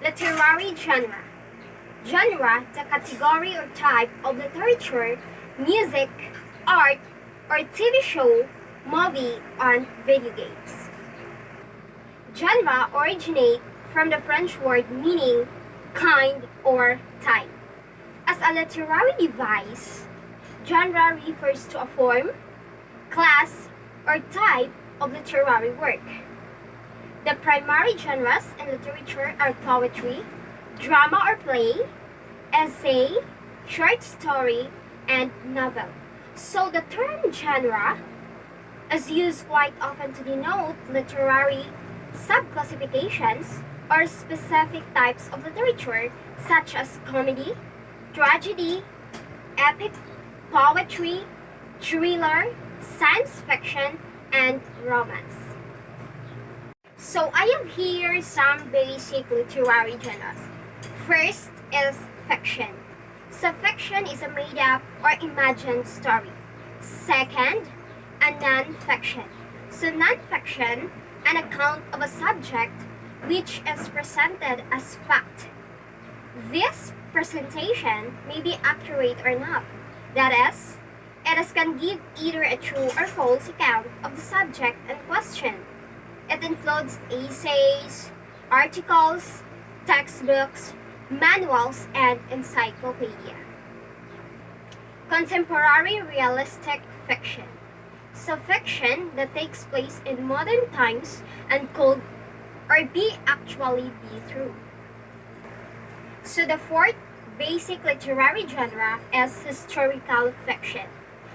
Literary genre. Genre, the category or type of literature, music, art, or TV show, movie, and video games. Genre originate from the French word meaning kind or type. As a literary device, genre refers to a form, class, or type of literary work. The primary genres in literature are poetry, drama or play, essay, short story, and novel. So the term genre is used quite often to denote literary subclassifications or specific types of literature such as comedy, tragedy, epic, poetry, thriller, science fiction, and romance. So I have here some basic literary genres. First is fiction. So fiction is a made up or imagined story. Second, a non-fiction. So non-fiction, an account of a subject which is presented as fact. This presentation may be accurate or not. That is, it can give either a true or false account of the subject in question. It includes essays, articles, textbooks, manuals, and encyclopedia. Contemporary realistic fiction. So fiction that takes place in modern times and could or be actually be true. So the fourth basic literary genre is historical fiction.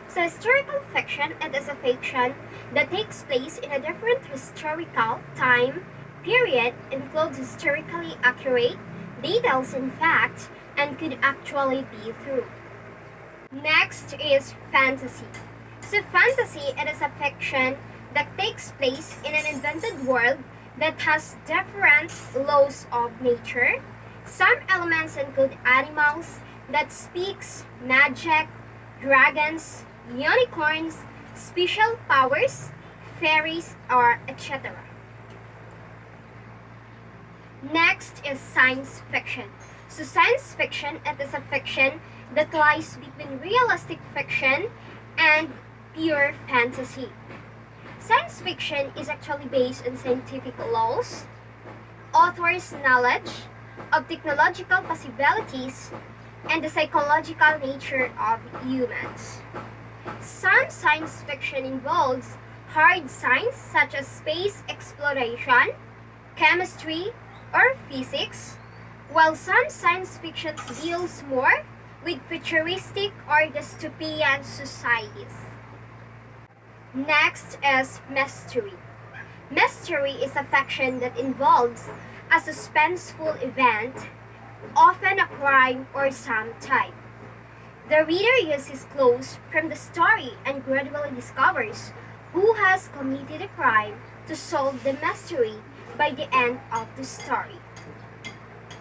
So historical fiction, it is a fiction that takes place in a different historical time period, includes historically accurate details and facts, and could actually be true. Next is fantasy. So fantasy, it is a fiction that takes place in an invented world that has different laws of nature. Some elements include animals that speaks, magic, dragons, unicorns, special powers, fairies, or etc. Next is science fiction. So science fiction, it is a fiction that lies between realistic fiction and pure fantasy. Science fiction is actually based on scientific laws, authors' knowledge of technological possibilities, and the psychological nature of humans. Some science fiction involves hard science such as space exploration, chemistry, or physics, while some science fiction deals more with futuristic or dystopian societies. Next is mystery. Mystery is a fiction that involves a suspenseful event, often a crime or some type. The reader uses clues from the story and gradually discovers who has committed a crime to solve the mystery by the end of the story.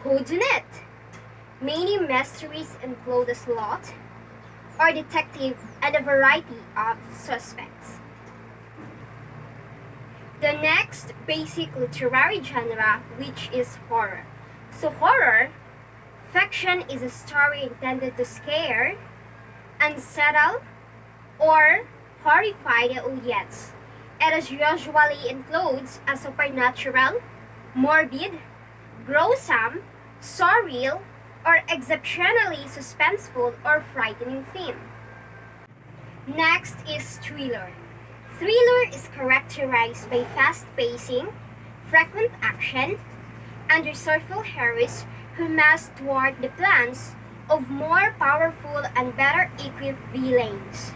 Whodunit? Many mysteries include a sleuth or detective and a variety of suspects. The next basic literary genre, which is horror. So horror fiction is a story intended to scare, unsettle, or horrify the audience. It usually includes a supernatural, morbid, gruesome, surreal, or exceptionally suspenseful or frightening theme. Next is thriller. Thriller is characterized by fast pacing, frequent action, and resourceful heroes who must thwart the plans of more powerful and better equipped villains.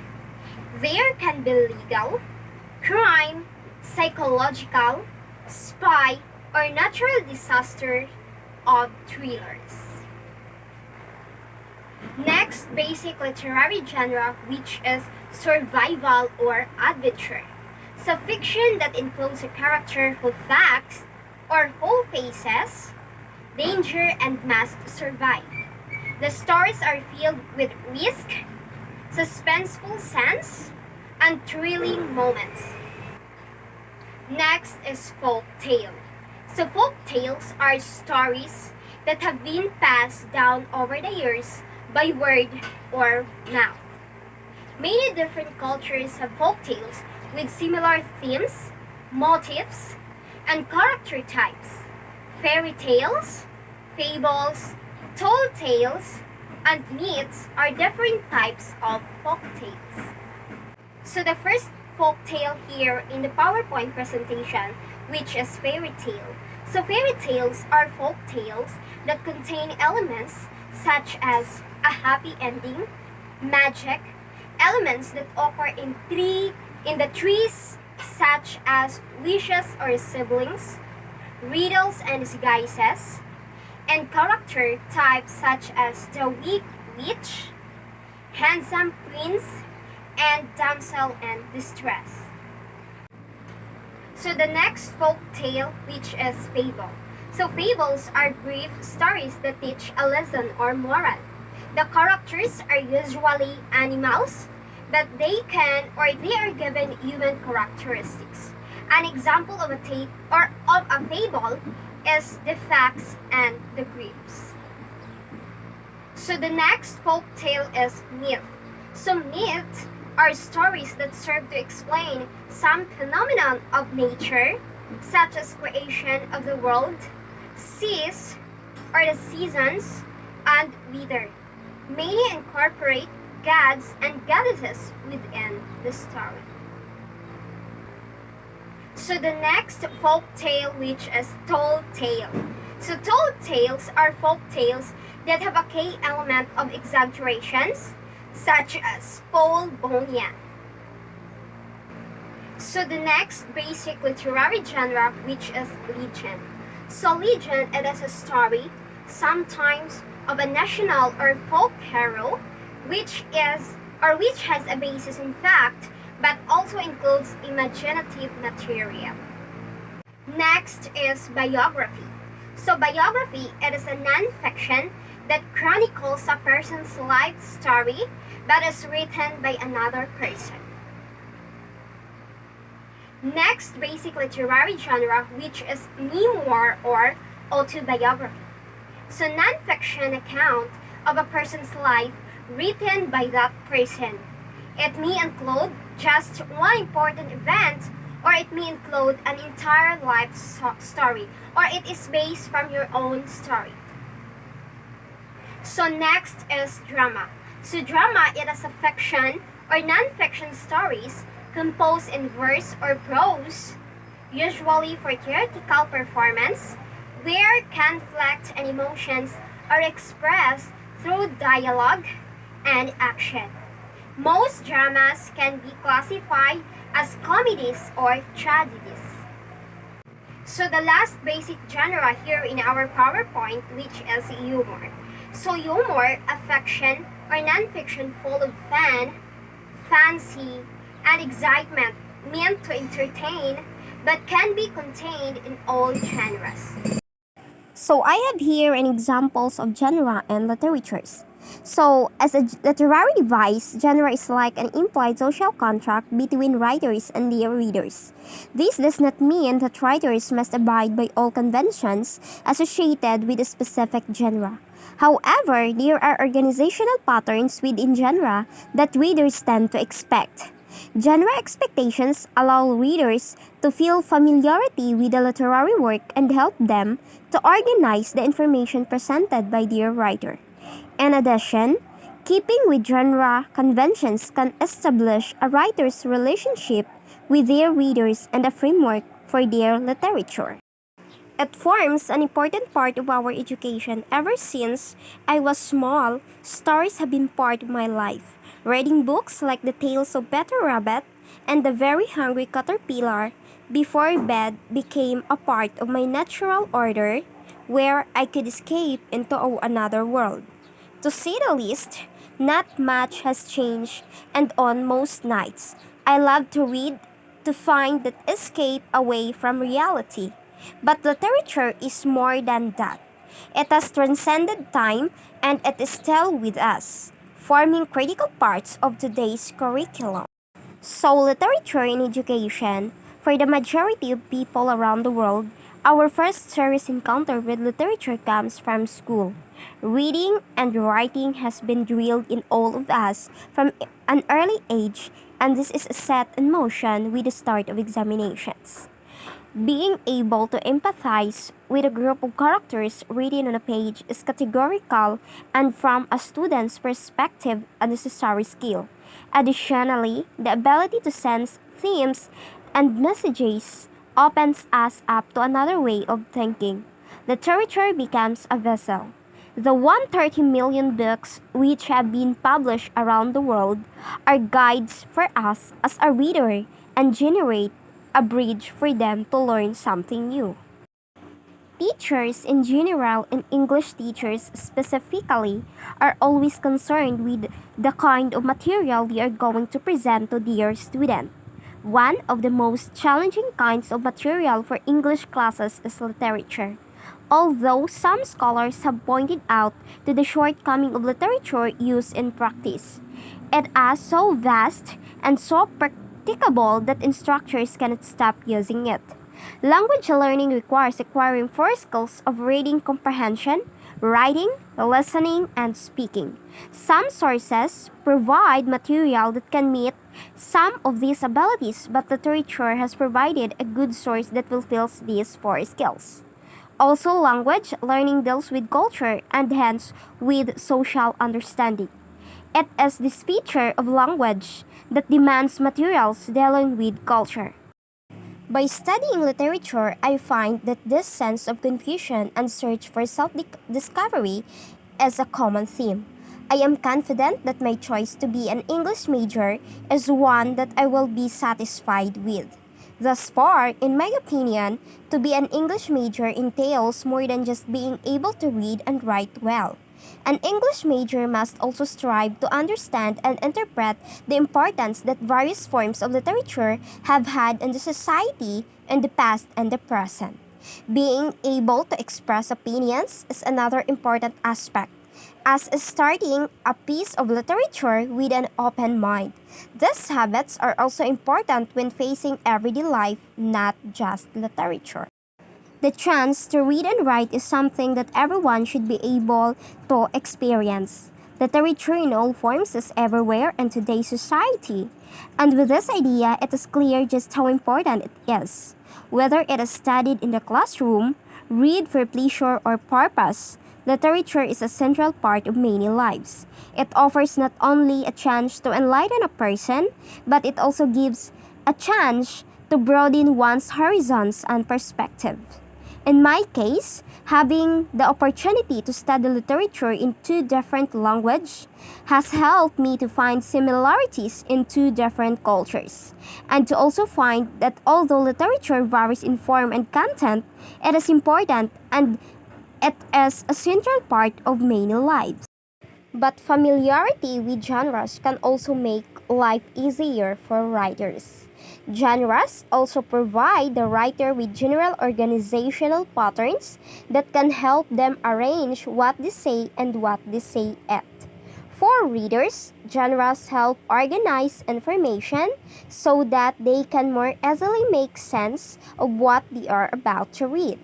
There can be legal, crime, psychological, spy, or natural disaster of thrillers. Next basic literary genre, which is survival or adventure. So fiction that includes a character who facts or who faces danger and must survive. The stories are filled with risk, suspenseful sense, and thrilling moments. Next is folk tale. So folk tales are stories that have been passed down over the years by word or mouth. Many different cultures have folk tales with similar themes, motifs, and character types. Fairy tales, fables, tall tales, and myths are different types of folk tales. So the first folk tale here in the PowerPoint presentation, which is fairy tale. So fairy tales are folk tales that contain elements such as a happy ending, magic, elements that occur in the trees such as wishes or siblings, riddles and disguises, and character types such as the weak witch, handsome prince, and damsel in distress. So the next folk tale, which is fable. So fables are brief stories that teach a lesson or moral. The characters are usually animals, but they are given human characteristics. An example of a fable is the fox and the grapes. So the next folk tale is myth. So myths are stories that serve to explain some phenomenon of nature, such as creation of the world, seas, or the seasons, and weather. Many incorporate gods and goddesses within the story. So the next folk tale, which is tall tale. So tall tales are folk tales that have a key element of exaggerations, such as Paul Bunyan. So the next basic literary genre, which is legend. So legend, it is a story, sometimes of a national or folk hero, which has a basis in fact, but also includes imaginative material. Next is biography. So biography, it is a non-fiction that chronicles a person's life story that is written by another person. Next basic literary genre, which is memoir or autobiography. So non-fiction account of a person's life written by that person. It may include just one important event, or it may include an entire life story, or it is based from your own story. So next is drama. So drama, it is a fiction or non-fiction stories composed in verse or prose, usually for theatrical performance, where conflict and emotions are expressed through dialogue and action. Most dramas can be classified as comedies or tragedies. So the last basic genre here in our PowerPoint, which is humor. So humor, a fiction or non-fiction full of fun, fancy, and excitement meant to entertain, but can be contained in all genres. So I have here an examples of genre and literatures. So as a literary device, genre is like an implied social contract between writers and their readers. This does not mean that writers must abide by all conventions associated with a specific genre. However, there are organizational patterns within genre that readers tend to expect. Genre expectations allow readers to feel familiarity with the literary work and help them to organize the information presented by their writer. In addition, keeping with genre conventions can establish a writer's relationship with their readers and a framework for their literature. It forms an important part of our education. Ever since I was small, stories have been part of my life. Reading books like The Tales of Peter Rabbit and The Very Hungry Caterpillar before bed became a part of my natural order where I could escape into another world. To say the least, not much has changed, and on most nights, I love to read to find that escape away from reality. But literature is more than that. It has transcended time and it is still with us, forming critical parts of today's curriculum. So literature in education, for the majority of people around the world, Our first serious encounter with literature comes from school. Reading and writing has been drilled in all of us from an early age, and this is set in motion with the start of examinations. Being able to empathize with a group of characters written on a page is categorical and from a student's perspective a necessary skill. Additionally, the ability to sense themes and messages opens us up to another way of thinking. Literature becomes a vessel. The 130 million books which have been published around the world are guides for us as a reader and generate a bridge for them to learn something new. Teachers in general and English teachers specifically are always concerned with the kind of material they are going to present to their student. One of the most challenging kinds of material for English classes is literature. Although some scholars have pointed out to the shortcoming of literature used in practice, it is so vast and so practicable that instructors cannot stop using it. Language learning requires acquiring four skills of reading comprehension, writing, listening, and speaking. Some sources provide material that can meet some of these abilities, but literature has provided a good source that fulfills these four skills. Also, language learning deals with culture and hence with social understanding. It is this feature of language that demands materials dealing with culture. By studying literature, I find that this sense of confusion and search for self-discovery is a common theme. I am confident that my choice to be an English major is one that I will be satisfied with. Thus far, in my opinion, to be an English major entails more than just being able to read and write well. An English major must also strive to understand and interpret the importance that various forms of literature have had in the society in the past and the present. Being able to express opinions is another important aspect, as starting a piece of literature with an open mind. These habits are also important when facing everyday life, not just literature. The chance to read and write is something that everyone should be able to experience. Literature in all forms is everywhere in today's society. And with this idea, it is clear just how important it is. Whether it is studied in the classroom, read for pleasure or purpose, literature is a central part of many lives. It offers not only a chance to enlighten a person, but it also gives a chance to broaden one's horizons and perspective. In my case, having the opportunity to study literature in two different languages has helped me to find similarities in two different cultures, and to also find that although literature varies in form and content, it is important and it is a central part of many lives. But familiarity with genres can also make life easier for writers. Genres also provide the writer with general organizational patterns that can help them arrange what they say and what they say at. For readers, genres help organize information so that they can more easily make sense of what they are about to read.